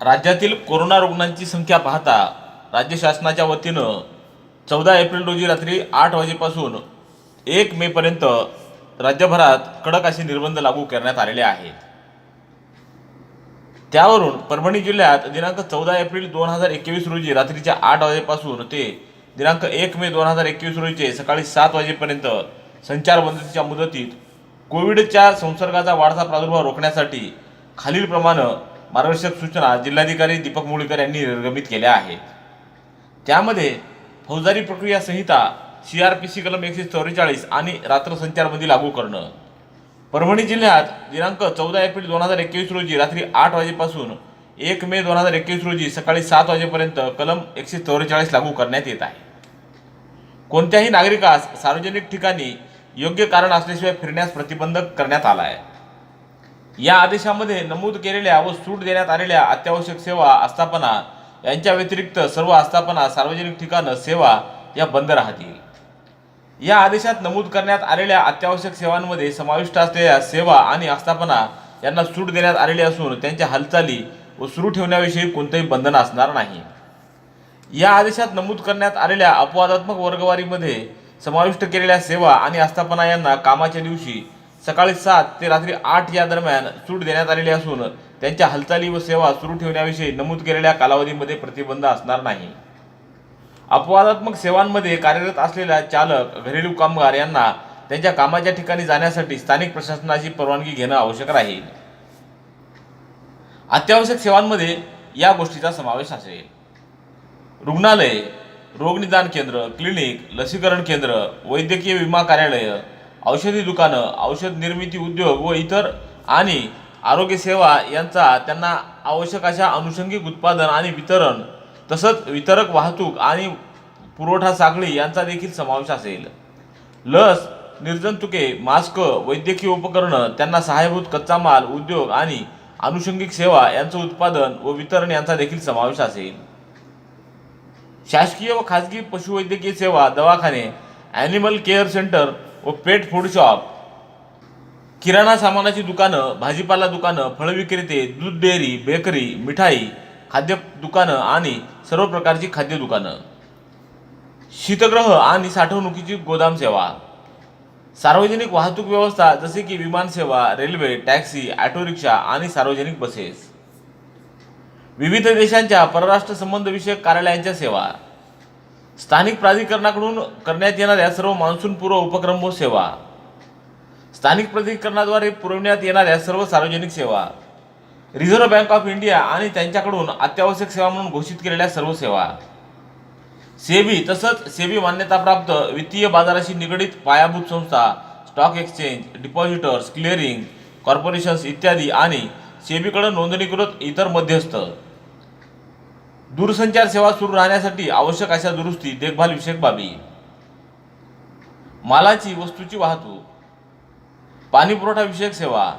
राज्यातील कोरोना रुग्णांची संख्या पाहता राज्य शासनाच्या वतीनं 14 एप्रिल रोजी रात्री 8 वाजेपासून 1 मे पर्यंत राज्यभरात कडक असे निर्बंध लागू करण्यात आलेले आहेत। त्यावरून परभणी जिल्ह्यात दिनांक 14 एप्रिल 2021 रोजी रात्रीच्या 8 वाजेपासून ते दिनांक 1 मे 2021 रोजीचे सकाळी 7 वाजेपर्यंत संचारबंदीच्या मुदतीत कोविडच्या संसर्गाचा वाढता प्रादुर्भाव रोखण्यासाठी खालीलप्रमाणे मार्गदर्शक सूचना जिल्हाधिकारी दीपक मुगळीकर यांनी निर्गमित केल्या आहेत। त्यामध्ये फौजदारी प्रक्रिया संहिता CRPC कलम 144 आणि रात्र संचारबंदी लागू करणं, परभणी जिल्ह्यात दिनांक 14 एप्रिल 2021 रोजी रात्री 8 वाजेपासून 1 मे 2021 रोजी सकाळी 7 वाजेपर्यंत कलम 144 लागू करण्यात येत आहे। कोणत्याही नागरिकास सार्वजनिक ठिकाणी योग्य कारण असल्याशिवाय फिरण्यास प्रतिबंध करण्यात आला आहे। या आदेशामध्ये नमूद केलेल्या व सूट देण्यात आलेल्या अत्यावश्यक सेवा, आस्थापना यांच्या व्यतिरिक्त सर्व आस्थापना, सार्वजनिक ठिकाणं, सेवा या बंद राहतील। या आदेशात नमूद करण्यात आलेल्या अत्यावश्यक सेवांमध्ये समाविष्ट असलेल्या सेवा आणि आस्थापना यांना सूट देण्यात आलेली असून त्यांच्या हालचाली व सुरू ठेवण्याविषयी कोणतेही बंधन असणार नाही। या आदेशात नमूद करण्यात आलेल्या अपवादात्मक वर्गवारीमध्ये समाविष्ट केलेल्या सेवा आणि आस्थापना यांना कामाच्या दिवशी सकाळी 7 ते रात्री 8 या दरम्यान सूट देण्यात आलेली असून त्यांच्या हालचाली व सेवा सुरू ठेवण्याविषयी नमूद केलेल्या कालावधीमध्ये प्रतिबंध असणार नाही। अपवादात्मक सेवांमध्ये कार्यरत असलेल्या चालक, घरेलू कामगार यांना त्यांच्या कामाच्या ठिकाणी जाण्यासाठी स्थानिक प्रशासनाची परवानगी घेणं आवश्यक राहील। अत्यावश्यक सेवांमध्ये या गोष्टीचा समावेश असेल: रुग्णालय, रोगनिदान केंद्र, क्लिनिक, लसीकरण केंद्र, वैद्यकीय विमा कार्यालय, औषधी दुकानं, औषध निर्मिती उद्योग व इतर आणि आरोग्य सेवा यांचा त्यांना आवश्यक अशा अनुषंगिक उत्पादन आणि वितरण तसंच वितरक, वाहतूक आणि पुरवठा साखळी यांचा देखील समावेश असेल। लस, निर्जंतुके, मास्क, वैद्यकीय उपकरणं, त्यांना सहाय्यभूत कच्चा माल, उद्योग आणि अनुषंगिक सेवा यांचं उत्पादन व वितरण यांचा देखील समावेश असेल। शासकीय व खाजगी पशुवैद्यकीय सेवा, दवाखाने, ॲनिमल केअर सेंटर व पेट फूड शॉप, किराणा सामानाची दुकानं, भाजीपाला दुकानं, फळ विक्रेते, दूध डेअरी, बेकरी, मिठाई, खाद्य दुकानं आणि सर्व प्रकारची खाद्य दुकानं, शीतगृह आणि साठवणुकीची गोदाम सेवा, सार्वजनिक वाहतूक व्यवस्था जसे की विमान सेवा, रेल्वे, टॅक्सी, ऑटो रिक्षा आणि सार्वजनिक बसेस, विविध देशांच्या परराष्ट्र संबंध विषयक कार्यालयांच्या सेवा, स्थानिक प्राधिकरणाकडून करण्यात येणाऱ्या सर्व मान्सूनपूर्व उपक्रम व सेवा, स्थानिक प्राधिकरणाद्वारे पुरवण्यात येणाऱ्या सर्व सार्वजनिक सेवा, रिझर्व्ह बँक ऑफ इंडिया आणि त्यांच्याकडून अत्यावश्यक सेवा म्हणून घोषित केलेल्या सर्व सेवा, सेबी तसंच सेबी मान्यताप्राप्त वित्तीय बाजाराशी निगडित पायाभूत संस्था, stock exchange, depositors, clearing corporations इत्यादी आणि सेबीकडे नोंदणीकृत इतर मध्यस्थ, दूरसंचार सेवा सुरू राहण्यासाठी आवश्यक अशा दुरुस्ती, देखभाल विषयक बाबी, मालाची, वस्तूची वाहतूक, पाणी पुरवठा विषयक सेवा,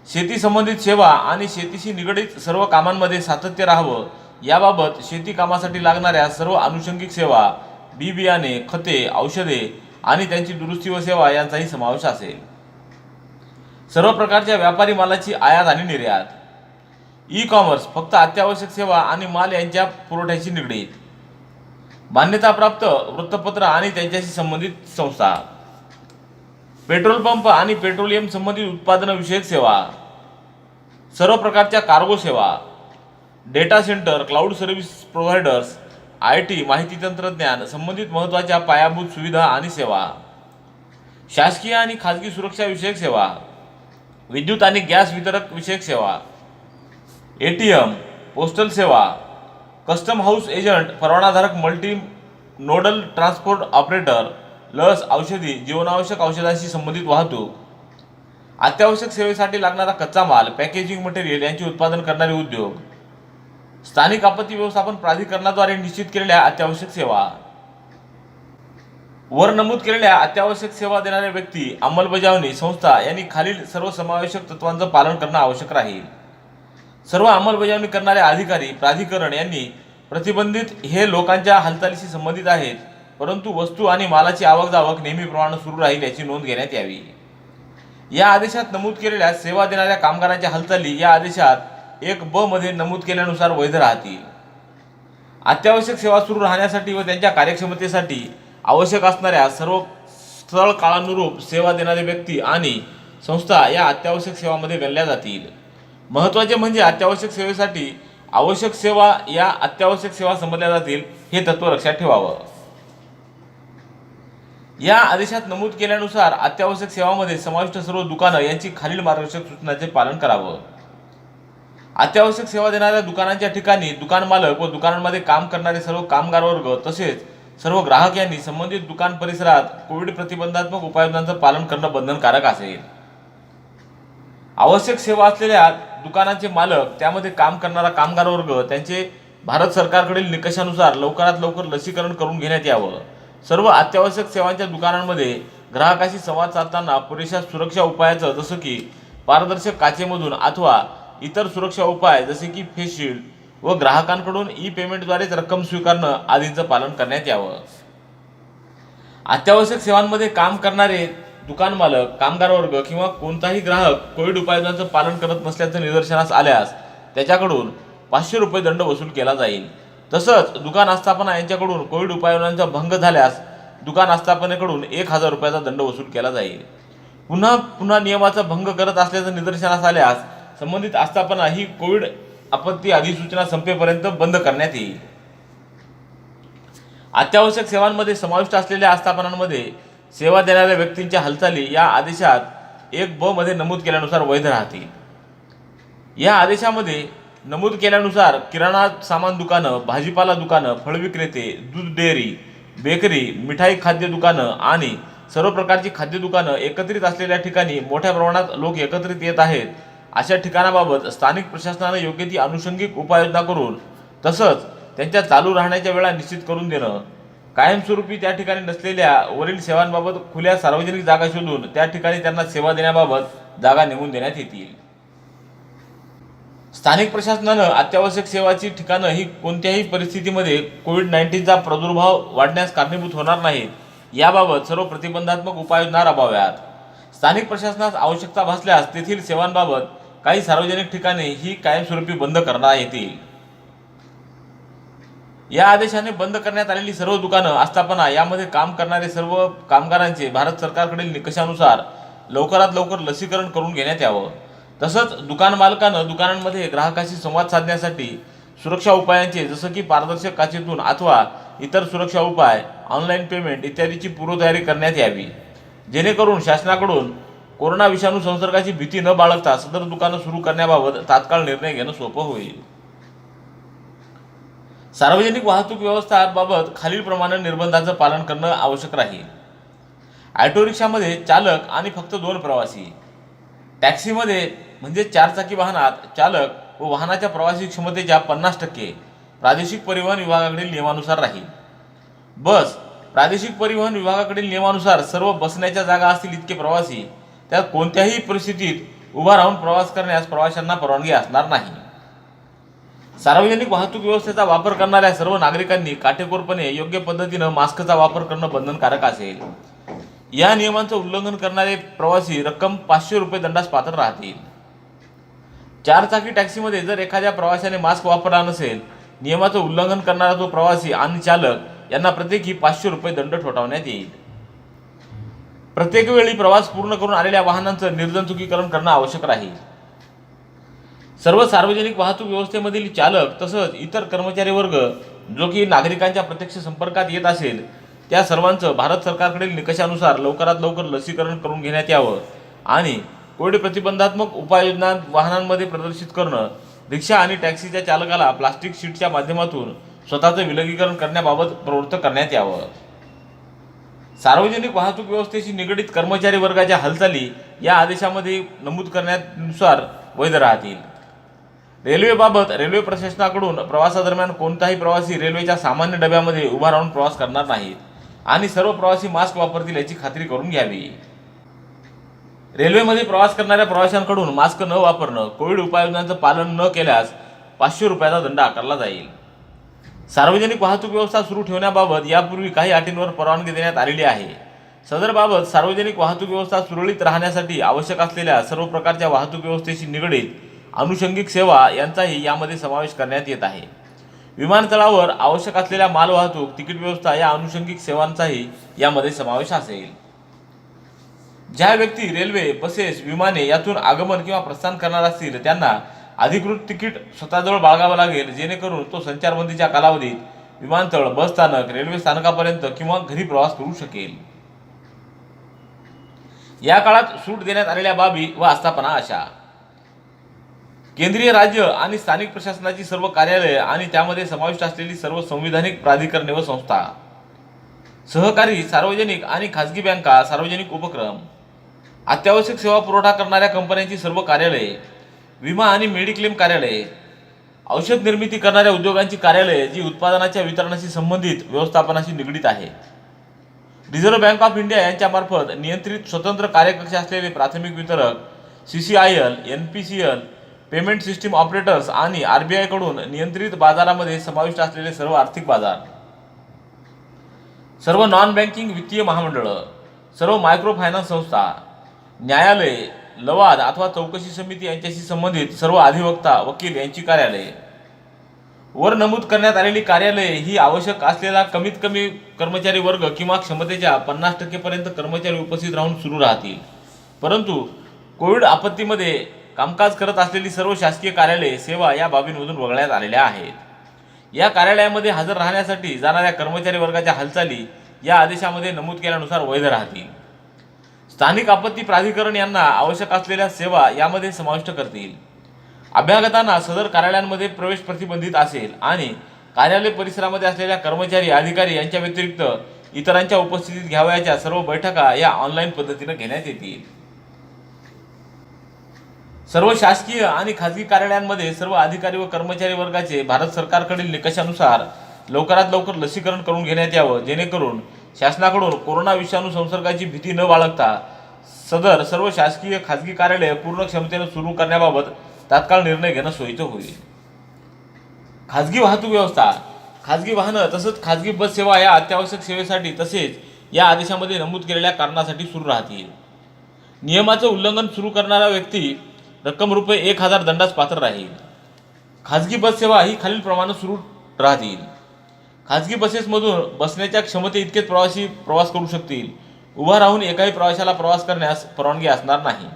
शेती संबंधित सेवा आणि शेतीशी निगडित सर्व कामांमध्ये सातत्य राहावं याबाबत शेती कामासाठी लागणाऱ्या सर्व अनुषंगिक सेवा, बी बियाणे, खते, औषधे आणि त्यांची दुरुस्ती व सेवा यांचाही समावेश असेल। सर्व प्रकारच्या व्यापारी मालाची आयात आणि निर्यात, ई-कॉमर्स, फक्त अत्यावश्यक सेवा आणि माल यांच्या पुरवठ्याशी निगडीत, मान्यताप्राप्त वृत्तपत्र आणि त्यांच्याशी संबंधित संस्था, पेट्रोल पंप आणि पेट्रोलियम संबंधित उत्पादन विषयक सेवा, सर्व प्रकारच्या कार्गो सेवा, data centre, cloud service providers, IT, माहिती तंत्रज्ञान संबंधित महत्त्वाच्या पायाभूत सुविधा आणि सेवा, शासकीय आणि खाजगी सुरक्षा विषयक सेवा, विद्युत आणि गॅस वितरक विषयक सेवा, ATM, पोस्टल सेवा, कस्टम हाऊस एजंट, परवानाधारक मल्टी नोडल ट्रान्सपोर्ट ऑपरेटर, लस, औषधी, जीवनावश्यक औषधांशी संबंधित वाहतूक, अत्यावश्यक सेवेसाठी लागणारा कच्चा माल, पॅकेजिंग मटेरियल यांचे उत्पादन करणारे उद्योग, स्थानिक आपत्ती व्यवस्थापन प्राधिकरणाद्वारे निश्चित केलेल्या अत्यावश्यक सेवा। वर नमूद केलेल्या अत्यावश्यक सेवा देणाऱ्या व्यक्ती, अंमलबजावणी संस्था यांनी खालील सर्व समावेशक तत्वांचं पालन करणं आवश्यक राहील। सर्व अंमलबजावणी करणारे अधिकारी, प्राधिकरण यांनी प्रतिबंधित हे लोकांच्या हालचालीशी संबंधित आहेत, परंतु वस्तू आणि मालाची आवक जावक नेहमीप्रमाणे सुरू राहील याची नोंद घेण्यात यावी। या आदेशात नमूद केलेल्या सेवा देणाऱ्या कामगारांच्या हालचाली या आदेशात 1(ब) मध्ये नमूद केल्यानुसार वैध राहतील. अत्यावश्यक सेवा सुरू राहण्यासाठी व त्यांच्या कार्यक्षमतेसाठी आवश्यक असणाऱ्या सर्व स्थळ काळानुरूप सेवा देणारे व्यक्ती आणि संस्था या अत्यावश्यक सेवांमध्ये गणल्या जातील. महत्त्वाचे म्हणजे अत्यावश्यक सेवेसाठी आवश्यक सेवा या अत्यावश्यक सेवा समजल्या जातील हे तत्त्व लक्षात ठेवावं. या आदेशात नमूद केल्यानुसार अत्यावश्यक सेवांमध्ये समाविष्ट सर्व दुकानं यांची खालील मार्गदर्शक सूचनांचे पालन करावं. अत्यावश्यक सेवा देणाऱ्या दुकानांच्या ठिकाणी दुकान मालक व दुकानांमध्ये काम करणारे सर्व कामगार वर्ग तसेच सर्व ग्राहक यांनी संबंधित दुकान परिसरात कोविड प्रतिबंधात्मक उपाययोजनांचं पालन करणं बंधनकारक असेल. आवश्यक सेवा असलेल्या दुकानांचे मालक त्यामध्ये काम करणारा कामगार वर्ग त्यांचे भारत सरकारकडील निकषानुसार लवकरात लवकर लसीकरण करून घेण्यात यावं. सर्व अत्यावश्यक सेवांच्या दुकानांमध्ये ग्राहकाशी संवाद साधताना पुरेशा सुरक्षा उपायाचं जसं की पारदर्शक काचेमधून अथवा इतर सुरक्षा उपाय जसे की फेस शील्ड व ग्राहकांकडून पेमेंटद्वारेच रक्कम स्वीकारणं आदींचं पालन करण्यात यावं. अत्यावश्यक सेवांमध्ये काम करणारे दुकान मालक, कामगार वर्ग किंवा कोणताही ग्राहक कोविड उपाययोजनांचं पालन करत नसल्याचं निदर्शनास आल्यास त्याच्याकडून 500 रुपये दंड वसूल केला जाईल. तसंच दुकान आस्थापना यांच्याकडून कोविड उपाययोजनांचा भंग झाल्यास दुकान आस्थापनेकडून 1000 रुपयाचा दंड वसूल केला जाईल. पुन्हा नियमाचा भंग करत असल्याचं निदर्शनास आल्यास संबंधित आस्थापना ही कोविड आपत्ती अधिसूचना संपेपर्यंत बंद करण्यात येईल. अत्यावश्यक सेवांमध्ये समाविष्ट असलेल्या आस्थापनांमध्ये सेवा देणाऱ्या व्यक्तींच्या हालचाली या आदेशात 1(ब) मध्ये नमूद केल्यानुसार वैध राहतील. या आदेशामध्ये नमूद केल्यानुसार किराणा सामान दुकानं, भाजीपाला दुकानं, फळ विक्रेते, दूध डेअरी, बेकरी, मिठाई खाद्य दुकानं आणि सर्व प्रकारची खाद्य दुकानं एकत्रित असलेल्या ठिकाणी मोठ्या प्रमाणात लोक एकत्रित येत आहेत अशा ठिकाणाबाबत स्थानिक प्रशासनानं योग्य ती अनुषंगिक उपाययोजना करून तसंच त्यांच्या चालू राहण्याच्या वेळा निश्चित करून देणं. कायमस्वरूपी त्या ठिकाणी नसलेल्या वरील सेवांबाबत खुल्या सार्वजनिक जागा शोधून त्या ठिकाणी त्यांना सेवा देण्याबाबत जागा नेमून देण्यात येतील. स्थानिक प्रशासनानं अत्यावश्यक सेवाची ठिकाणं ही कोणत्याही परिस्थितीमध्ये कोविड-19चा प्रादुर्भाव वाढण्यास कारणीभूत होणार नाहीत याबाबत सर्व प्रतिबंधात्मक उपाययोजना राबवाव्यात. स्थानिक प्रशासनास आवश्यकता भासल्यास तेथील सेवांबाबत काही सार्वजनिक ठिकाणे ही कायमस्वरूपी बंद करता येतील. या आदेशाने बंद करण्यात आलेली सर्व दुकानं, आस्थापना यामध्ये काम करणारे सर्व कामगारांचे भारत सरकारकडील निकषानुसार लवकरात लवकर लसीकरण करून घेण्यात यावं. तसंच दुकान मालकानं दुकानांमध्ये ग्राहकाशी संवाद साधण्यासाठी सुरक्षा उपायांचे जसं की पारदर्शक काचेतून अथवा इतर सुरक्षा उपाय, ऑनलाईन पेमेंट इत्यादीची पूर्वतयारी करण्यात यावी, जेणेकरून शासनाकडून कोरोना विषाणू संसर्गाची भीती न बाळगता सदर दुकानं सुरू करण्याबाबत तात्काळ निर्णय घेणं सोपं होईल. सार्वजनिक वाहतूक व्यवस्थाबाबत खालीलप्रमाणे निर्बंधांचं पालन करणं आवश्यक राहील. ऑटो रिक्षामध्ये चालक आणि फक्त 2 प्रवासी. टॅक्सीमध्ये म्हणजे 4 चाकी वाहनात चालक व वाहनाच्या प्रवासी क्षमतेच्या 50% प्रादेशिक परिवहन विभागाकडील नियमानुसार राहील. बस प्रादेशिक परिवहन विभागाकडील नियमानुसार सर्व बसण्याच्या जागा असतील इतके प्रवासी, त्यात कोणत्याही परिस्थितीत उभा राहून प्रवास करण्यास प्रवाशांना परवानगी असणार नाही. सार्वजनिक वाहतूक व्यवस्थेचा वापर करणाऱ्या सर्व नागरिकांनी काटेकोरपणे योग्य पद्धतीनं मास्कचा वापर करणं बंधनकारक असेल. या नियमांचं उल्लंघन करणारे प्रवासी रक्कम 500 रुपये दंडास पात्र राहतील. 4 चाकी टॅक्सीमध्ये जर एखाद्या प्रवाशाने मास्क वापरला नसेल, नियमाचं उल्लंघन करणारा तो प्रवासी आणि चालक यांना प्रत्येकी 500 रुपये दंड ठोठावण्यात येईल. प्रत्येक वेळी प्रवास पूर्ण करून आलेल्या वाहनांचं निर्जंतुकीकरण करणं आवश्यक राहील. सर्व सार्वजनिक वाहतूक व्यवस्थेमधील चालक तसंच इतर कर्मचारी वर्ग जो की नागरिकांच्या प्रत्यक्ष संपर्कात येत असेल त्या सर्वांचं भारत सरकारकडील निकषानुसार लवकरात लवकर लसीकरण करून घेण्यात यावं आणि कोविड प्रतिबंधात्मक उपाययोजना वाहनांमध्ये प्रदर्शित करणं, रिक्षा आणि टॅक्सीच्या चालकाला प्लास्टिक शीटच्या माध्यमातून स्वतःचं विलगीकरण करण्याबाबत प्रवृत्त करण्यात यावं. सार्वजनिक वाहतूक व्यवस्थेशी निगडित कर्मचारी वर्गाच्या हालचाली या आदेशामध्ये नमूद करण्यानुसार वैध राहतील. रेल्वेबाबत रेल्वे प्रशासनाकडून प्रवासादरम्यान कोणताही प्रवासी रेल्वेच्या सामान्य डब्यामध्ये उभा राहून प्रवास करणार नाहीत आणि सर्व प्रवासी मास्क वापरतील याची खात्री करून घ्यावी. रेल्वेमध्ये प्रवास करणाऱ्या प्रवाशांकडून मास्क न वापरणं, कोविड उपाययोजनांचं पालन न केल्यास 500 रुपयाचा दंड आकारला जाईल. सार्वजनिक वाहतूक व्यवस्था सुरू ठेवण्याबाबत यापूर्वी काही अटींवर परवानगी देण्यात आलेली आहे. सदरबाबत सार्वजनिक वाहतूक व्यवस्था सुरळीत राहण्यासाठी आवश्यक असलेल्या सर्व प्रकारच्या वाहतूक व्यवस्थेशी निगडित अनुषंगिक सेवा यांचाही यामध्ये समावेश करण्यात येत आहे. विमानतळावर आवश्यक असलेल्या मालवाहतूक, तिकीट व्यवस्था या अनुषंगिक सेवांचाही यामध्ये समावेश असेल. ज्या व्यक्ती रेल्वे, बसेस, विमाने यातून आगमन किंवा प्रस्थान करणार असतील त्यांना अधिकृत तिकीट स्वतःजवळ बाळगावं लागेल, जेणेकरून तो संचारबंदीच्या कालावधीत विमानतळ, बस स्थानक, रेल्वे स्थानकापर्यंत किंवा घरी प्रवास करू शकेल. या काळात सूट देण्यात आलेल्या बाबी व आस्थापना अशा: केंद्रीय, राज्य आणि स्थानिक प्रशासनाची सर्व कार्यालये आणि त्यामध्ये समाविष्ट असलेली सर्व संविधानिक प्राधिकरणे व संस्था, सहकारी, सार्वजनिक आणि खाजगी बँका, सार्वजनिक उपक्रम, अत्यावश्यक सेवा पुरवठा करणाऱ्या कंपन्यांची सर्व कार्यालये, विमा आणि मेडिक्लेम कार्यालये, औषध निर्मिती करणाऱ्या उद्योगांची कार्यालये जी उत्पादनाच्या वितरणाशी संबंधित व्यवस्थापनाशी निगडीत आहे, रिझर्व्ह बँक ऑफ इंडिया यांच्यामार्फत नियंत्रित स्वतंत्र कार्यकक्ष असलेले प्राथमिक वितरक, CCIL, NPCL, payment system operators आणि RBI कडून नियंत्रित बाजारामध्ये समाविष्ट असलेले सर्व आर्थिक बाजार, सर्व नॉन बँकिंग वित्तीय महामंडळं, सर्व मायक्रो फायनान्स संस्था, न्यायालये, लवाद अथवा चौकशी समिती यांच्याशी संबंधित सर्व अधिवक्ता, वकील यांची कार्यालये. वर नमूद करण्यात आलेली कार्यालये ही आवश्यक असलेला कमीत कमी कर्मचारी वर्ग किंवा क्षमतेच्या 50% पर्यंत कर्मचारी उपस्थित राहून सुरू राहतील. परंतु कोविड आपत्तीमध्ये कामकाज करत असलेली सर्व शासकीय कार्यालये, सेवा या बाबींमधून वगळण्यात आलेल्या आहेत. या कार्यालयामध्ये हजर राहण्यासाठी जाणाऱ्या कर्मचारी वर्गाच्या हालचाली या आदेशामध्ये नमूद केल्यानुसार वैध राहतील. स्थानिक आपत्ती प्राधिकरण यांना आवश्यक असलेल्या सेवा यामध्ये समाविष्ट करतील. अभ्यागतांना सदर कार्यालयांमध्ये प्रवेश प्रतिबंधित असेल आणि कार्यालय परिसरामध्ये असलेल्या कर्मचारी, अधिकारी यांच्या व्यतिरिक्त इतरांच्या उपस्थितीत घ्यावयाच्या सर्व बैठका या ऑनलाईन पद्धतीने घेण्यात येतील. सर्व शासकीय आणि खाजगी कार्यालयांमध्ये सर्व अधिकारी व कर्मचारी वर्गाचे भारत सरकारकडील निकषानुसार लवकरात लवकर लसीकरण करून घेण्यात यावं, जेणेकरून शासनाकडून कोरोना विषाणू संसर्गाची भीती न बाळगता सदर सर्व शासकीय खाजगी कार्यालये पूर्ण क्षमतेने सुरू करण्याबाबत तात्काळ निर्णय घेणं सोयीचं होईल. खाजगी वाहतूक व्यवस्था, खाजगी वाहनं तसंच खाजगी बस सेवा या अत्यावश्यक सेवेसाठी तसेच या आदेशामध्ये नमूद केलेल्या कारणासाठी सुरू राहतील. नियमाचं उल्लंघन सुरू करणारा व्यक्ती रक्कम ₹1000 दंडास पात्र राहील. खाजगी बस सेवा ही खालील प्रमाणे सुरू राहतील. खाजगी बसेसमधून बसण्याच्या क्षमते इतकेच प्रवासी प्रवास करू शकतील. उभा राहून एकाही प्रवाशाला प्रवास करण्यास परवानगी असणार नाही.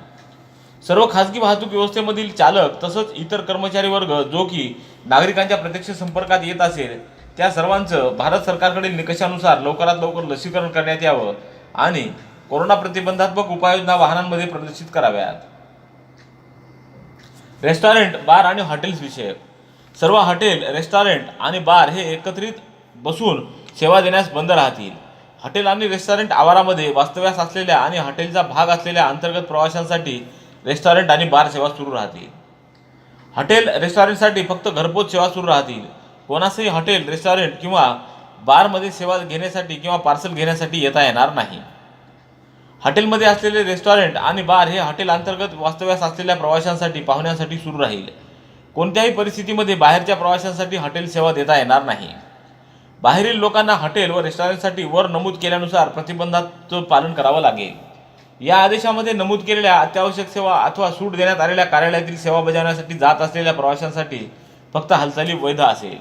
सर्व खाजगी वाहतूक व्यवस्थेमधील चालक तसंच इतर कर्मचारी वर्ग जो की नागरिकांच्या प्रत्यक्ष संपर्कात येत असेल त्या सर्वांचं भारत सरकारकडील निकषानुसार लवकरात लवकर लसीकरण करण्यात यावं आणि कोरोना प्रतिबंधात्मक उपाययोजना वाहनांमध्ये प्रदर्शित कराव्यात. रेस्टॉरंट, बार आणि हॉटेल्स विषयक सर्व हॉटेल, रेस्टॉरंट आणि बार हे एकत्रित बसून सेवा देण्यास बंद राहतील. हॉटेल आणि रेस्टॉरंट आवारामध्ये वास्तव्यास असलेल्या आणि हॉटेलचा भाग असलेल्या अंतर्गत प्रवाशांसाठी रेस्टॉरंट आणि बार सेवा सुरू राहतील. हॉटेल, रेस्टॉरंटसाठी फक्त घरपोच सेवा सुरू राहतील. कोणासही हॉटेल, रेस्टॉरंट किंवा बारमध्ये सेवा घेण्यासाठी किंवा पार्सल घेण्यासाठी येता येणार नाही. हॉटेलमध्ये असलेले रेस्टॉरंट आणि बार हे हॉटेल अंतर्गत वास्तव्यास असलेल्या प्रवाशांसाठी, पाहुण्यांसाठी सुरू राहील. कोणत्याही परिस्थितीमध्ये बाहेरच्या प्रवाशांसाठी हॉटेल सेवा देता येणार नाही. बाहेरील लोकांना हॉटेल व रेस्टॉरंटसाठी वर नमूद केल्यानुसार प्रतिबंधाचं पालन करावं लागेल. या आदेशामध्ये नमूद केलेल्या अत्यावश्यक सेवा अथवा सूट देण्यात आलेल्या कार्यालयातील सेवा बजावण्यासाठी जात असलेल्या प्रवाशांसाठी फक्त हालचाली वैध असेल.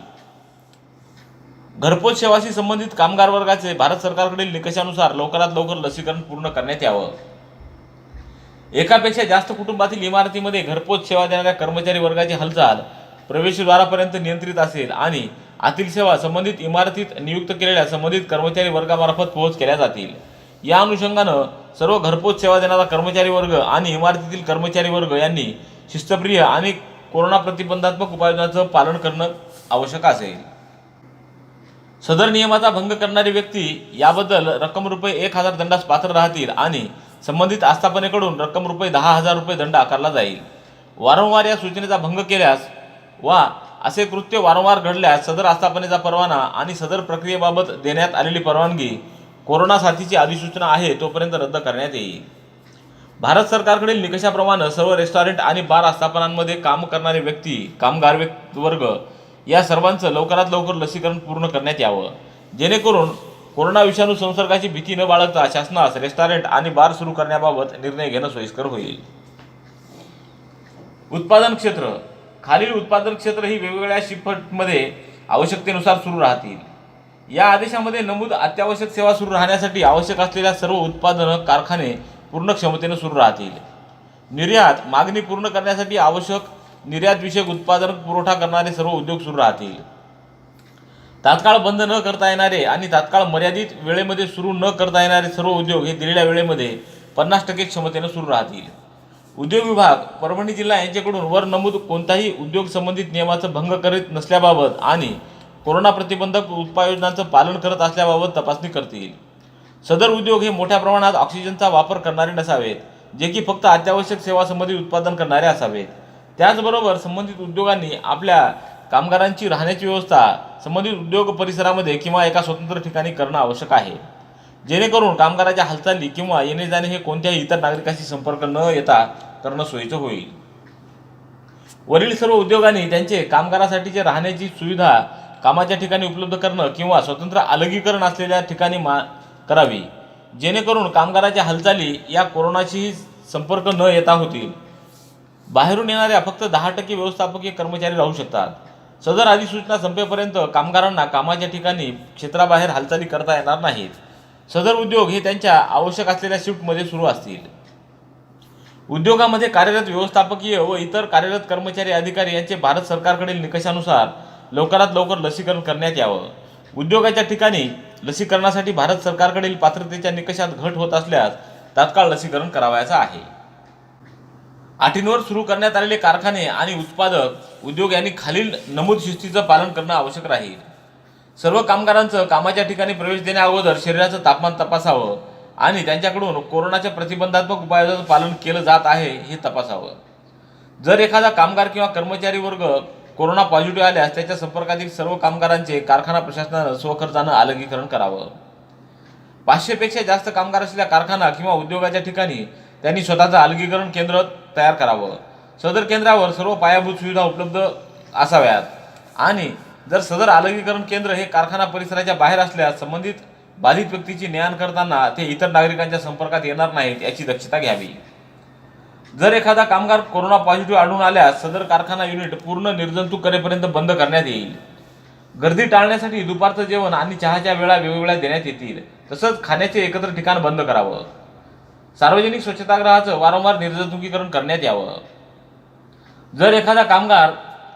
घरपोच सेवाशी संबंधित कामगार वर्गाचे भारत सरकारकडील निकषानुसार लवकरात लवकर लसीकरण पूर्ण करण्यात यावं. एकापेक्षा जास्त कुटुंबातील इमारतीमध्ये घरपोच सेवा देणाऱ्या कर्मचारी वर्गाची हालचाल प्रवेशद्वारापर्यंत नियंत्रित असेल आणि आतील सेवा संबंधित इमारतीत नियुक्त केलेल्या संबंधित कर्मचारी वर्गामार्फत पोहोच केल्या जातील. या अनुषंगानं सर्व घरपोच सेवा देणारा कर्मचारी वर्ग आणि इमारतीतील कर्मचारी वर्ग यांनी शिस्तप्रिय आणि कोरोना प्रतिबंधात्मक उपाययोजनांचं पालन करणं आवश्यक असेल. सदर नियमाचा भंग करणारी व्यक्ती याबद्दल रक्कम ₹1000 दंडास पात्र राहतील आणि संबंधित आस्थापनेकडून रक्कम ₹10,000 दंड आकारला जाईल. वारंवार या सूचनेचा भंग केल्यास वा असे कृत्य वारंवार घडल्यास सदर आस्थापनेचा परवाना आणि सदर प्रक्रियेबाबत देण्यात आलेली परवानगी कोरोना साथीची अधिसूचना आहे तोपर्यंत रद्द करण्यात येईल. भारत सरकारकडील निकषाप्रमाणे सर्व रेस्टॉरंट आणि बार आस्थापनांमध्ये काम करणारे व्यक्ती, कामगार वर्ग या सर्वांचं लवकरात लवकर लसीकरण पूर्ण करण्यात यावं, जेणेकरून कोरोना विषाणू संसर्गाची भीती न बाळगता शासनास रेस्टॉरंट आणि बार सुरू करण्याबाबत निर्णय घेणं सोयीस्कर होईल. उत्पादन क्षेत्र, खालील उत्पादन क्षेत्र ही वेगवेगळ्या शिफ्टमध्ये आवश्यकतेनुसार सुरू राहतील. या आदेशामध्ये नमूद अत्यावश्यक सेवा सुरू राहण्यासाठी आवश्यक असलेल्या सर्व उत्पादन कारखाने पूर्ण क्षमतेने सुरू राहतील. निर्यात मागणी पूर्ण करण्यासाठी आवश्यक निर्यात विषयक उत्पादन पुरवठा करणारे सर्व उद्योग सुरू राहतील. तात्काळ बंद न करता येणारे आणि तात्काळ मर्यादित वेळेमध्ये सुरू न करता येणारे सर्व उद्योग हे दिलेल्या वेळेमध्ये 50% क्षमतेने सुरू राहतील. उद्योग विभाग, परभणी जिल्हा यांच्याकडून वर नमूद कोणताही उद्योग संबंधित नियमाचं भंग करीत नसल्याबाबत आणि कोरोना प्रतिबंधक उपाययोजनांचं पालन करत असल्याबाबत तपासणी करतील. सदर उद्योग हे मोठ्या प्रमाणात ऑक्सिजनचा वापर करणारे नसावेत, जे की फक्त अत्यावश्यक सेवा संबंधित उत्पादन करणारे असावेत. त्याचबरोबर संबंधित उद्योगांनी आपल्या कामगारांची राहण्याची व्यवस्था संबंधित उद्योग परिसरामध्ये किंवा एका स्वतंत्र ठिकाणी करणं आवश्यक आहे, जेणेकरून कामगाराच्या हालचाली किंवा येणे जाणे हे कोणत्याही इतर नागरिकांशी संपर्क न येता करणं सोयीचं होईल. वरील सर्व उद्योगांनी त्यांचे कामगारासाठीचे राहण्याची सुविधा कामाच्या ठिकाणी उपलब्ध करणं किंवा स्वतंत्र अलगीकरण असलेल्या ठिकाणी करावी, जेणेकरून कामगाराच्या हालचाली या कोरोनाशी संपर्क न येता होतील. बाहेरून येणाऱ्या फक्त 10% व्यवस्थापकीय कर्मचारी राहू शकतात. सदर अधिसूचना संपेपर्यंत कामगारांना कामाच्या ठिकाणी क्षेत्राबाहेर हालचाली करता येणार नाहीत. सदर उद्योग हे त्यांच्या आवश्यक असलेल्या शिफ्टमध्ये सुरू असतील. उद्योगामध्ये कार्यरत व्यवस्थापकीय व इतर कार्यरत कर्मचारी अधिकारी यांचे भारत सरकारकडील निकषानुसार लवकरात लवकर लसीकरण करण्यात यावं. उद्योगाच्या ठिकाणी लसीकरणासाठी भारत सरकारकडील पात्रतेच्या निकषात घट होत असल्यास तात्काळ लसीकरण करावयाचं आहे. अटींवर सुरू करण्यात आलेले कारखाने आणि उत्पादक उद्योग यांनी खालील नमूद शिस्तीचं पालन करणं आवश्यक राहील. सर्व कामगारांचं कामाच्या ठिकाणी प्रवेश देण्याअगोदर शरीराचं तापमान तपासावं आणि त्यांच्याकडून कोरोनाच्या प्रतिबंधात्मक उपाययोजनांचं पालन केलं जात आहे हे तपासावं. जर एखादा कामगार किंवा कर्मचारी वर्ग कोरोना पॉझिटिव्ह आल्यास त्याच्या संपर्कातील सर्व कामगारांचे कारखाना प्रशासनानं स्वखर्चानं अलगीकरण करावं. 500 पेक्षा जास्त कामगार असलेल्या कारखाना किंवा उद्योगाच्या ठिकाणी त्यांनी स्वतःचं अलगीकरण केंद्र तयार करावं. सदर केंद्रावर सर्व पायाभूत सुविधा उपलब्ध असाव्यात आणि जर सदर अलगीकरण केंद्र हे कारखाना परिसराच्या बाहेर असल्यास संबंधित बाधित व्यक्तीची ने-आण करताना ते इतर नागरिकांच्या संपर्कात येणार नाहीत याची दक्षता घ्यावी. जर एखादा कामगार कोरोना पॉझिटिव्ह आढळून आल्यास सदर कारखाना युनिट पूर्ण निर्जंतुक करेपर्यंत बंद करण्यात येईल. गर्दी टाळण्यासाठी दुपारचं जेवण आणि चहाच्या वेळा वेगवेगळ्या देण्यात येतील. तसंच खाण्याचे एकत्र ठिकाण बंद करावं. सार्वजनिक स्वच्छतागृहाचं वारंवार निर्जंतुकीकरण करण्यात यावं. जर एखादा कामगार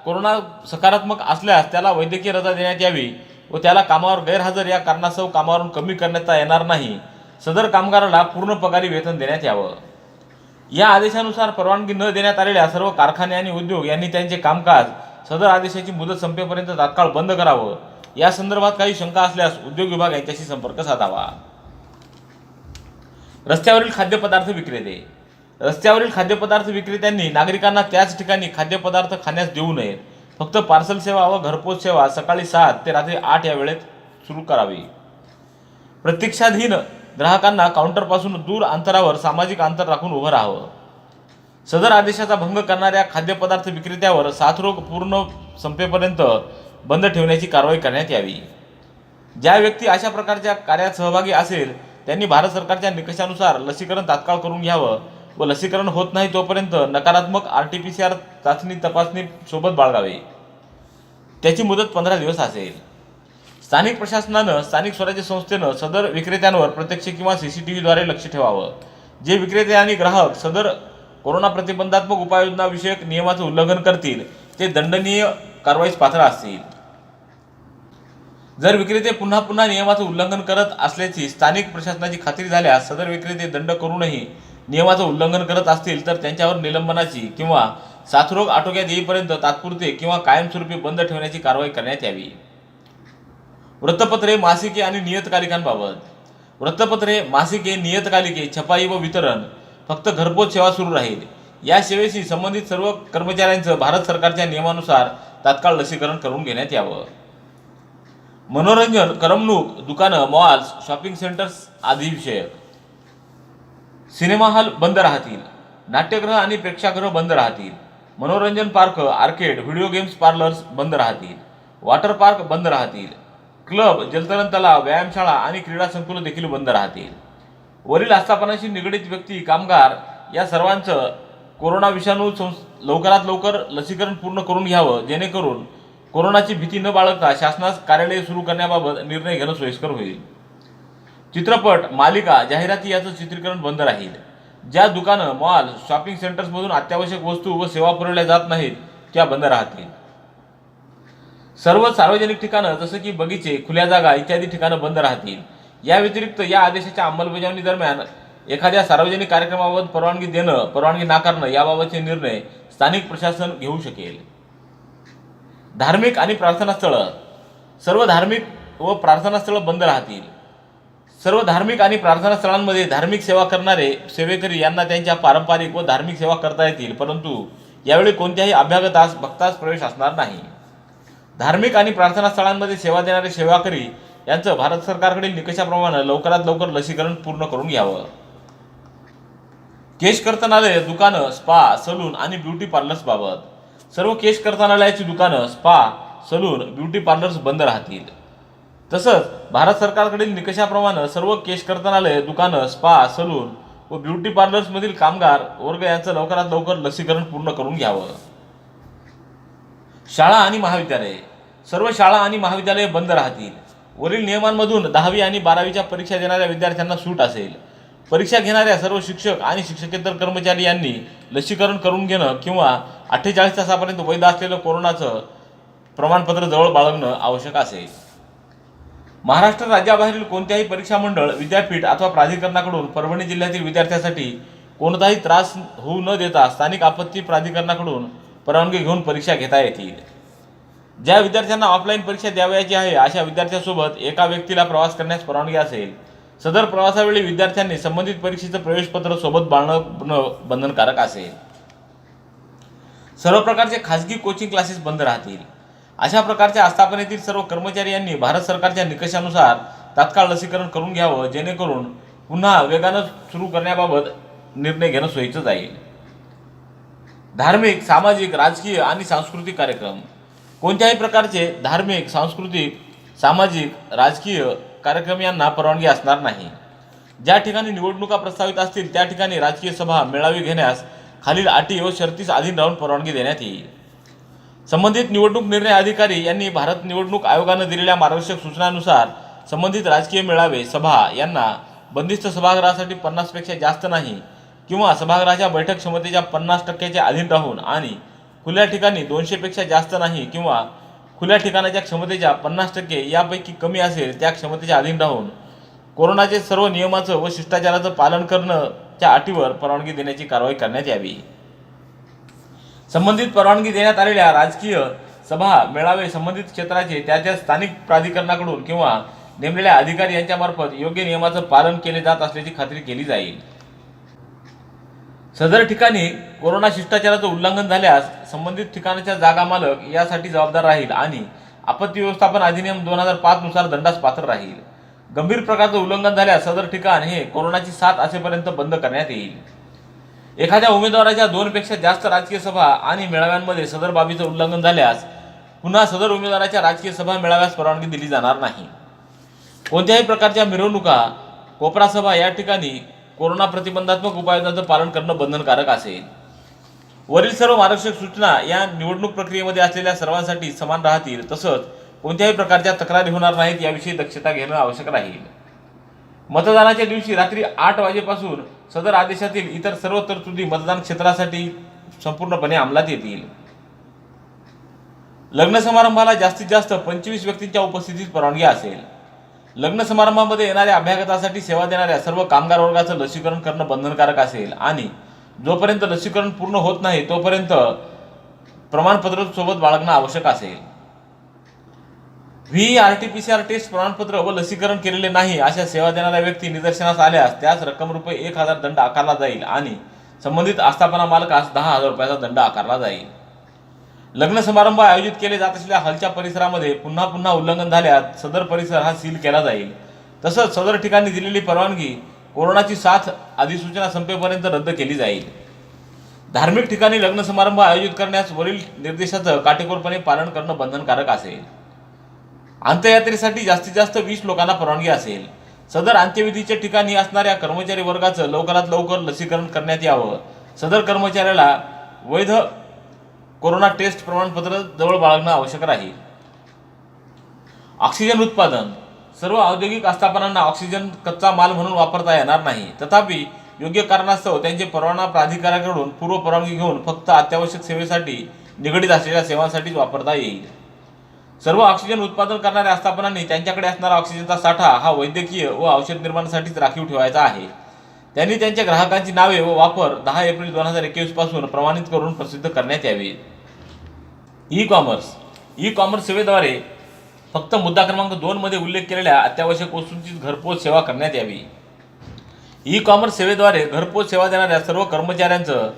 कोरोना सकारात्मक असल्यास त्याला वैद्यकीय रजा देण्यात यावी व त्याला कामावर गैरहजर या कारणास्तव कामावरून कमी करण्यात येणार नाही. सदर कामगाराला पूर्ण पगारी वेतन देण्यात यावं. या आदेशानुसार परवानगी न देण्यात आलेल्या सर्व कारखाने आणि उद्योग यांनी त्यांचे कामकाज सदर आदेशाची मुदत संपेपर्यंत तात्काळ बंद करावं. या संदर्भात काही शंका असल्यास उद्योग विभाग यांच्याशी संपर्क साधावा. रस्त्यावरील खाद्यपदार्थ विक्रेते. रस्त्यावरील खाद्यपदार्थ विक्रेत्यांनी नागरिकांना त्याच ठिकाणी खाद्यपदार्थ खाण्यास देऊ नयेत. फक्त पार्सल सेवा व घरपोच सेवा सकाळी 7 ते रात्री 8 या वेळेत सुरू करावी. प्रतीक्षाधीन ग्राहकांना काउंटरपासून दूर अंतरावर सामाजिक अंतर राखून उभं राहावं. सदर आदेशाचा भंग करणाऱ्या खाद्यपदार्थ विक्रेत्यावर साथरोग पूर्ण संपेपर्यंत बंद ठेवण्याची कारवाई करण्यात यावी. ज्या व्यक्ती अशा प्रकारच्या कार्यात सहभागी असेल त्यांनी भारत सरकारच्या निकषानुसार लसीकरण तात्काळ करून घ्यावं व लसीकरण होत नाही तोपर्यंत नकारात्मक RT-PCR चाचणी तपासणी सोबत बाळगावे. त्याची मुदत 15 दिवस असेल. स्थानिक प्रशासनानं स्थानिक स्वराज्य संस्थेनं सदर विक्रेत्यांवर प्रत्यक्ष किंवा CCTVद्वारे लक्ष ठेवावं. जे विक्रेते आणि ग्राहक सदर कोरोना प्रतिबंधात्मक उपाययोजना विषयक नियमाचं उल्लंघन करतील ते दंडनीय कारवाईस पात्र असतील. जर विक्रेते पुन्हा पुन्हा नियमाचं उल्लंघन करत असल्याची स्थानिक प्रशासनाची खात्री झाल्यास सदर विक्रेते दंड करूनही नियमाचं उल्लंघन करत असतील तर त्यांच्यावर निलंबनाची किंवा साथरोग आटोक्यात येईपर्यंत तात्पुरते किंवा कायमस्वरूपी बंद ठेवण्याची कारवाई करण्यात यावी. वृत्तपत्रे, मासिके आणि नियतकालिकांबाबत. वृत्तपत्रे, मासिके, नियतकालिके छपाई व वितरण फक्त घरपोच सेवा सुरू राहील. या सेवेशी संबंधित सर्व कर्मचाऱ्यांचं भारत सरकारच्या नियमानुसार तात्काळ लसीकरण करून घेण्यात यावं. मनोरंजन, करमणूक, दुकानं, मॉल्स, शॉपिंग सेंटर्स आदी विषयक. सिनेमा हॉल बंद राहतील. नाट्यगृह आणि प्रेक्षागृह बंद राहतील. मनोरंजन park, arcade, video games parlours बंद राहतील. वॉटर पार्क बंद राहतील. क्लब, जलतरण तलाव, व्यायामशाळा आणि क्रीडा संकुलं देखील बंद राहतील. वरील आस्थापनाशी निगडीत व्यक्ती, कामगार या सर्वांचं कोरोना विषाणू लवकरात लवकर लसीकरण पूर्ण करून घ्यावं, जेणेकरून कोरोनाची भीती न बाळगता शासनास कार्यालय सुरू करण्याबाबत निर्णय घेणं सोयीस्कर होईल. चित्रपट, मालिका, जाहिराती याचं चित्रीकरण बंद राहील. ज्या दुकानं, मॉल, शॉपिंग सेंटर्समधून अत्यावश्यक वस्तू व सेवा पुरवल्या जात नाहीत त्या बंद राहतील. सर्व सार्वजनिक ठिकाणं जसं की बगीचे, खुल्या जागा इत्यादी ठिकाणं बंद राहतील. या व्यतिरिक्त या आदेशाच्या अंमलबजावणी दरम्यान एखाद्या सार्वजनिक कार्यक्रमाबाबत परवानगी देणं, परवानगी नाकारणं याबाबतचे निर्णय स्थानिक प्रशासन घेऊ शकेल. धार्मिक आणि प्रार्थनास्थळं, सर्व धार्मिक व प्रार्थनास्थळं बंद राहतील. सर्व धार्मिक आणि प्रार्थना स्थळांमध्ये धार्मिक सेवा करणारे सेवेकरी यांना त्यांच्या पारंपरिक व धार्मिक सेवा करता येतील, परंतु यावेळी कोणत्याही अभ्यागतास भक्तास प्रवेश असणार नाही. धार्मिक आणि प्रार्थना स्थळांमध्ये सेवा देणारे सेवाकरी यांचं भारत सरकारकडील निकषाप्रमाणे लवकरात लवकर लसीकरण पूर्ण करून घ्यावं. केश कर्तनालय, दुकानं, स्पा, सलून आणि ब्युटी पार्लर्स बाबत, सर्व केश कर्तनालयाची दुकानं, स्पा, सलून, ब्युटी पार्लर्स बंद राहतील. तसंच भारत सरकारकडील निकषाप्रमाणे सर्व केश कर्तनालय, दुकानं, स्पा, सलून व ब्युटी पार्लर्समधील कामगार वर्ग यांचं लवकरात लवकर लसीकरण पूर्ण करून घ्यावं. शाळा आणि महाविद्यालये, सर्व शाळा आणि महाविद्यालये बंद राहतील. वरील नियमांमधून 10वी आणि 12वीच्या परीक्षा देणाऱ्या विद्यार्थ्यांना सूट असेल. परीक्षा घेणाऱ्या सर्व शिक्षक आणि शिक्षकेतर कर्मचारी यांनी लसीकरण करून घेणं किंवा 48 तासापर्यंत वैध असलेलं कोरोनाचं प्रमाणपत्र जवळ बाळगणं आवश्यक असेल. महाराष्ट्र राज्याबाहेरील कोणत्याही परीक्षा मंडळ, विद्यापीठ अथवा प्राधिकरणाकडून परभणी जिल्ह्यातील विद्यार्थ्यांसाठी कोणताही त्रास होऊ न देता स्थानिक आपत्ती प्राधिकरणाकडून परवानगी घेऊन परीक्षा घेता येतील. ज्या विद्यार्थ्यांना ऑफलाईन परीक्षा द्यावयाची आहे अशा विद्यार्थ्यांसोबत एका व्यक्तीला प्रवास करण्यास परवानगी असेल. सदर प्रवासावेळी विद्यार्थ्यांनी संबंधित परीक्षेचं प्रवेशपत्र सोबत बाळगणं बंधनकारक असेल. सर्व प्रकारचे खाजगी कोचिंग क्लासेस बंद राहतील. अशा प्रकारच्या आस्थापनेतील सर्व कर्मचारी यांनी भारत सरकारच्या निकषानुसार तात्काळ लसीकरण करून घ्यावं, जेणेकरून पुन्हा वेगानं सुरू करण्याबाबत निर्णय घेणं सोयीचं जाईल. धार्मिक, सामाजिक, राजकीय आणि सांस्कृतिक कार्यक्रम, कोणत्याही प्रकारचे धार्मिक, सांस्कृतिक, सामाजिक, राजकीय कार्यक्रम यांना परवानगी असणार नाही. ज्या ठिकाणी निवडणुका प्रस्तावित असतील त्या ठिकाणी राजकीय सभा, मेळावे घेण्यास खालील अटी व शर्तीस अधीन राहून परवानगी देण्यात येईल. संबंधित निवडणूक निर्णय अधिकारी यांनी भारत निवडणूक आयोगानं दिलेल्या मार्गदर्शक सूचनांनुसार संबंधित राजकीय मेळावे, सभा यांना बंदिस्त सभागृहासाठी 50 पेक्षा जास्त नाही किंवा सभागृहाच्या बैठक क्षमतेच्या 50% अधीन राहून आणि खुल्या ठिकाणी 200 पेक्षा जास्त नाही किंवा खुल्या ठिकाणाच्या क्षमतेच्या 50% यापैकी कमी असेल त्या क्षमतेच्या अधीन राहून कोरोनाचे सर्व नियमाचं व शिष्टाचाराचं पालन करण्याच्या अटीवर परवानगी देण्याची कारवाई करण्यात यावी. संबंधित परवानगी देण्यात आलेल्या राजकीय सभा, मेळावे संबंधित क्षेत्राचे त्या स्थानिक प्राधिकरणाकडून किंवा नेमलेल्या अधिकारी यांच्यामार्फत योग्य नियमाचं पालन केले जात असल्याची खात्री केली जाईल. सदर ठिकाणी कोरोना शिष्टाचाराचं उल्लंघन झाल्यास संबंधित ठिकाणाच्या जागा मालक यासाठी जबाबदार राहील आणि आपत्ती व्यवस्थापन अधिनियम 2005 नुसार दंडास पात्र राहील. गंभीर प्रकारचं उल्लंघन झाल्यास सदर ठिकाण हे कोरोनाची साथ असेपर्यंत बंद करण्यात येईल. एखाद्या उमेदवाराच्या 2 पेक्षा जास्त राजकीय सभा आणि मेळाव्यांमध्ये सदर बाबीचं उल्लंघन झाल्यास पुन्हा सदर उमेदवाराच्या राजकीय सभा, मेळाव्यास परवानगी दिली जाणार नाही. कोणत्याही प्रकारच्या मिरवणुका, कोपरा सभा या ठिकाणी कोरोना प्रतिबंधात्मक उपाययोजनांचं पालन करणं बंधनकारक असेल. वरील सर्व मार्गदर्शक सूचना या निवडणूक प्रक्रियेमध्ये असलेल्या सर्वांसाठी समान राहतील. तसंच कोणत्याही प्रकारच्या तक्रारी होणार नाहीत याविषयी दक्षता घेणं आवश्यक राहील. मतदानाच्या दिवशी रात्री 8 वाजेपासून सदर आदेशातील इतर सर्व तरतुदी मतदान क्षेत्रासाठी संपूर्णपणे अंमलात येतील. लग्न समारंभाला जास्तीत जास्त 25 व्यक्तींच्या उपस्थितीत परवानगी असेल. लग्न समारंभामध्ये येणाऱ्या अभ्यागतासाठी सेवा देणाऱ्या सर्व कामगार वर्गाचं लसीकरण करणं बंधनकारक असेल आणि जोपर्यंत लसीकरण पूर्ण होत नाही तोपर्यंत प्रमाणपत्र सोबत बाळगणं आवश्यक असेल. RT-PCR टेस्ट प्रमाणपत्र व लसीकरण केलेले नाही अशा सेवा देणाऱ्या व्यक्ती निदर्शनास आल्यास त्यास रक्कम ₹1000 दंड आकारला जाईल आणि संबंधित आस्थापना मालकास ₹10,000 दंड आकारला जाईल. लग्न समारंभ आयोजित केले जात असलेल्या हॉलच्या परिसरामध्ये पुन्हा उल्लंघन झाल्यास सदर परिसर हा सील केला जाईल. तसंच सदर ठिकाणी दिलेली परवानगी कोरोनाची साथ अधिसूचना संपेपर्यंत रद्द केली जाईल. धार्मिक ठिकाणी लग्न समारंभ आयोजित करण्यास वरील निर्देशाचं काटेकोरपणे पालन करणं बंधनकारक असेल. अंत्ययात्रेसाठी जास्तीत जास्त 20 लोकांना परवानगी असेल. सदर अंत्यविधीच्या ठिकाणी असणाऱ्या कर्मचारी वर्गाचं लवकरात लवकर लसीकरण करण्यात यावं सदर कर्मचाऱ्याला वैध कोरोना टेस्ट प्रमाणपत्र जवळ बाळगणं आवश्यक राहील. ऑक्सिजन उत्पादन. सर्व औद्योगिक आस्थापनांना ऑक्सिजन कच्चा माल म्हणून वापरता येणार नाही. तथापि योग्य कारणास्तव त्यांचे परवाना प्राधिकाऱ्याकडून पूर्व परवानगी घेऊन फक्त अत्यावश्यक सेवेसाठी निगडित असलेल्या सेवांसाठीच वापरता येईल. सर्व ऑक्सिजन उत्पादन करणाऱ्या आस्थापनांनी त्यांच्याकडे असणारा ऑक्सिजनचा साठा हा वैद्यकीय व औषध निर्माणासाठीच राखीव ठेवायचा आहे. त्यांनी त्यांच्या ग्राहकांची नावे व वापर 10 एप्रिल 2021 पासून प्रमाणित करून प्रसिद्ध करण्यात यावे. ई कॉमर्स सेवेद्वारे फक्त मुद्दा क्रमांक 2 मध्ये उल्लेख केलेल्या अत्यावश्यक वस्तूंची घरपोच सेवा करण्यात यावी. ई कॉमर्स सेवेद्वारे घरपोच सेवा देणाऱ्या सर्व कर्मचाऱ्यांचं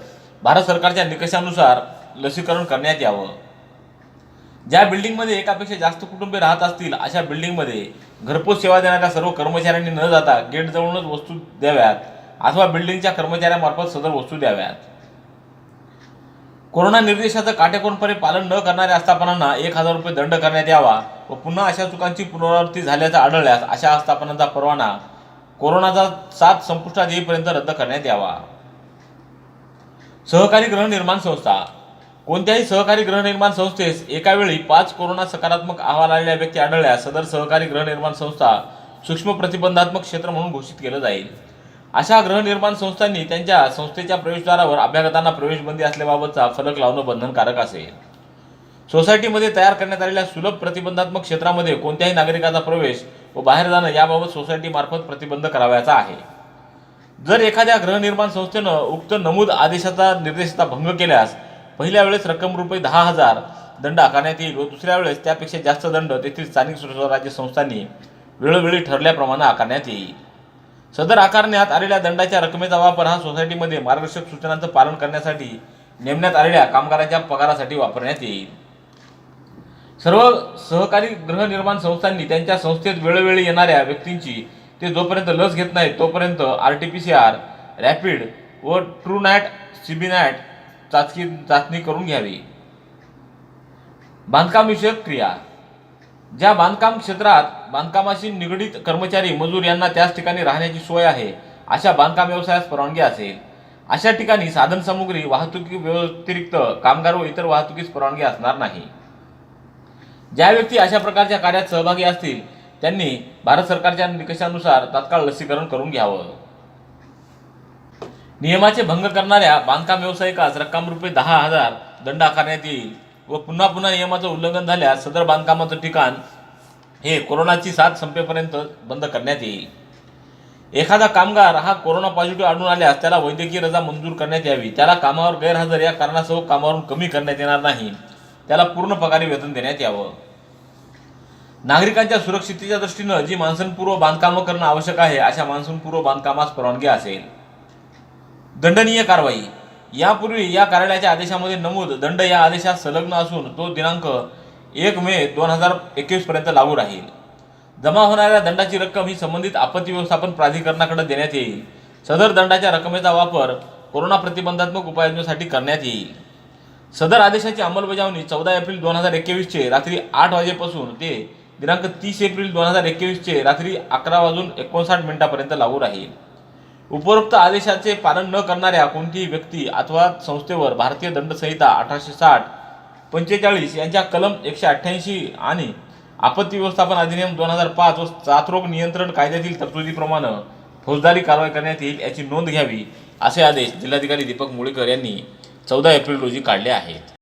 भारत सरकारच्या निकषानुसार लसीकरण करण्यात यावं. ज्या बिल्डिंगमध्ये एकापेक्षा जास्त कुटुंबे राहत असतील अशा बिल्डिंगमध्ये घरपोच सेवा देणाऱ्या सर्व कर्मचाऱ्यांनी न जाता गेट जवळूनच वस्तू द्याव्यात अथवा बिल्डिंगच्या कर्मचाऱ्यांमार्फत सदर वस्तू द्याव्यात. कोरोना निर्देशाचं काटेकोरपणे पालन न करणाऱ्या आस्थापनांना 1000 रुपये दंड करण्यात यावा व पुन्हा अशा चुकांची पुनरावृत्ती झाल्याचं आढळल्यास अशा आस्थापनांचा परवाना कोरोनाचा साथ संपुष्टात येईपर्यंत रद्द करण्यात यावा. सहकारी गृहनिर्माण संस्था. कोणत्याही सहकारी गृहनिर्माण संस्थेस एका वेळी 5 कोरोना सकारात्मक अहवाल आलेल्या व्यक्ती आढळल्यास सदर सहकारी गृहनिर्माण संस्था सूक्ष्म प्रतिबंधात्मक क्षेत्र म्हणून घोषित केलं जाईल. अशा गृहनिर्माण संस्थांनी त्यांच्या संस्थेच्या प्रवेशद्वारावर अभ्यागतांना प्रवेशबंदी असल्याबाबतचा फलक लावणं बंधनकारक असेल. सोसायटीमध्ये तयार करण्यात आलेल्या सुलभ प्रतिबंधात्मक क्षेत्रामध्ये कोणत्याही नागरिकाचा प्रवेश व बाहेर जाणं याबाबत सोसायटीमार्फत प्रतिबंध करावयाचा आहे. जर एखाद्या गृहनिर्माण संस्थेनं उक्त नमूद आदेशाचा निर्देशाचा भंग केल्यास पहिल्या वेळेस रक्कम रुपये 10,000 दंड आकारण्यात येईल व दुसऱ्या वेळेस त्यापेक्षा जास्त दंड तेथील स्थानिक स्वराज्य संस्थांनी वेळोवेळी ठरल्याप्रमाणे आकारण्यात येईल. सदर आकारण्यात आलेल्या दंडाच्या रकमेचा वापर हा सोसायटीमध्ये मार्गदर्शक सूचनांचं पालन करण्यासाठी नेमण्यात आलेल्या कामगारांच्या पगारासाठी वापरण्यात येईल. सर्व सहकारी गृहनिर्माण संस्थांनी त्यांच्या संस्थेत वेळोवेळी येणाऱ्या व्यक्तींची ते जोपर्यंत लस घेत नाहीत तोपर्यंत RT-PCR, रॅपिड व ट्रूनॅट सीबीनॅट चाचणी करून घ्यावी. बांधकाम विषयक क्रिया. ज्या बांधकाम क्षेत्रात बांधकामाशी निगडित कर्मचारी मजूर यांना त्याच ठिकाणी राहण्याची सोय आहे अशा बांधकाम व्यवसायास परवानगी असेल. अशा ठिकाणी साधनसामुग्री वाहतुकी व्यतिरिक्त कामगार व इतर वाहतुकीस परवानगी असणार नाही. ज्या व्यक्ती अशा प्रकारच्या कार्यात सहभागी असतील त्यांनी भारत सरकारच्या निकषानुसार तात्काळ लसीकरण करून घ्यावं. नियमाचे भंग करणाऱ्या बांधकाम व्यावसायिकास रक्कम रुपये 10,000 दंड आकारण्यात येईल व पुन्हा पुन्हा नियमाचं उल्लंघन झाल्यास सदर बांधकामाचं ठिकाण हे कोरोनाची साथ संपेपर्यंत बंद करण्यात येईल. एखादा कामगार हा कोरोना पॉझिटिव्ह आढळून आल्यास त्याला वैद्यकीय रजा मंजूर करण्यात यावी. त्याला कामावर गैरहजर या कारणासह कामावरून कमी करण्यात येणार नाही. त्याला पूर्ण पगारी वेतन देण्यात यावं. नागरिकांच्या सुरक्षिततेच्या दृष्टीनं जी मान्सूनपूर्व बांधकामं करणं आवश्यक आहे अशा मान्सूनपूर्व बांधकामास परवानगी असेल. दंडनीय कारवाई. यापूर्वी या कार्यालयाच्या आदेशामध्ये नमूद दंड या आदेशात संलग्न असून तो दिनांक 1 मे 2021 पर्यंत लागू राहील. जमा होणाऱ्या दंडाची रक्कम ही संबंधित आपत्ती व्यवस्थापन प्राधिकरणाकडे देण्यात येईल. सदर दंडाच्या रकमेचा वापर कोरोना प्रतिबंधात्मक उपाययोजनेसाठी करण्यात येईल. सदर आदेशाची अंमलबजावणी 14 एप्रिल 2021 चे रात्री 8 वाजेपासून ते दिनांक 30 एप्रिल 2021 चे रात्री 11:59 पर्यंत लागू राहील. उपरोक्त आदेशाचे पालन न करणाऱ्या कोणतीही व्यक्ती अथवा संस्थेवर भारतीय दंड संहिता 1860-45 यांच्या कलम 188 आणि आपत्ती व्यवस्थापन अधिनियम 2005 व साथरोग नियंत्रण कायद्यातील तरतुदीप्रमाणे फौजदारी कारवाई करण्यात येईल याची नोंद घ्यावी असे आदेश जिल्हाधिकारी दीपक मुगळीकर यांनी 14 एप्रिल रोजी काढले आहेत.